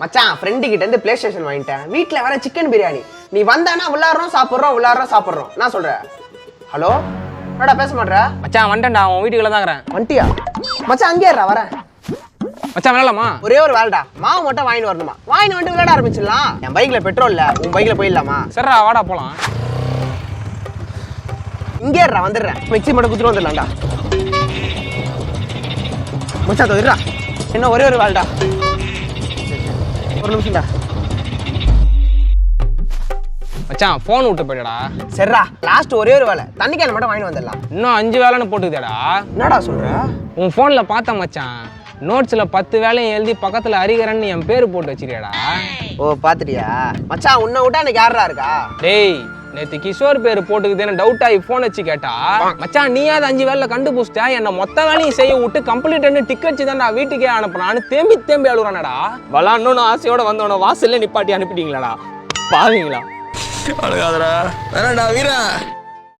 மச்சான் ஃப்ரெண்டு கிட்ட இருந்து பிளே ஸ்டேஷன் வாங்கிட்டேன். வீட்டுல வர சிக்கன் பிரியாணி. நீ வந்தானா விளையாடுறோம் சாப்பிட்றோம். நான் சொல்றேன். ஹலோ என்னடா பேச மாட்டேற? மச்சான் வந்துட்டேன்டா, உன் வீட்டுக்குள்ள தான் இருக்கிறேன். வந்துட்டியா? மச்சான் அங்கேயே இருடா வரேன். மச்சான் விளையாடலாமா? ஒரே ஒரு வேலைடா, மாவு மட்டும் வாங்கிட்டு வரணுமா? வாங்கிட்டு வந்து விளையாட ஆரம்பிச்சிடலாம். என் பைக்ல பெட்ரோல் இல்ல, உன் பைக்ல போயிடலாமா? சரிடா வாடா போலாம். இங்கே இருடா வந்துடுறேன். மிக்ஸி மட்டும் குத்துட்டு வந்துடலாம்டா. மச்சான் தோடுறா, இன்னும் ஒரே ஒரு வேலைடா. ஒரு நிமிஷம்டா. மச்சான் ஃபோன் விட்டு போயிடா. சரிடா, லாஸ்ட் ஒரே ஒரு வேலை, தண்ணி கேன் மட்டும் வாங்கிட்டு வந்துடலாம். இன்னும் 5 வேலைன்னு போட்டுக்கிட்டேடா. என்னடா சொல்ற? உன் ஃபோனில் பார்த்தேன் மச்சான், நோட்ஸில் 10 வேலையும் எழுதி பக்கத்தில் ஹரிகரன் என் பேர் போட்டு வச்சிருக்கியாடா. ஓ பாத்துட்டியா? மச்சான் உன்னை விட்டா எனக்கு யாரா இருக்கா? டேய் நேற்று கிஷோர் பேர் போட்டுக்குதுன்னு டவுட் ஆகி ஃபோன் வச்சு கேட்டா, மச்சான் நீயாவது 5 வேலை கண்டுபிடிச்சிட்டா, என்னை மொத்த வேலையும் செய்ய விட்டு கம்ப்ளீட் டிக்கெட் தான் நான் வீட்டுக்கே அனுப்புனான்னு தேம்பி அழுகுறானடா. விளாட்ணுன்னு ஆசையோட வந்தவன வாசல்ல நிப்பாட்டி அனுப்பிட்டீங்களாடா பாவீங்களா? அழுகாதடா வேணாண்டா வீரா.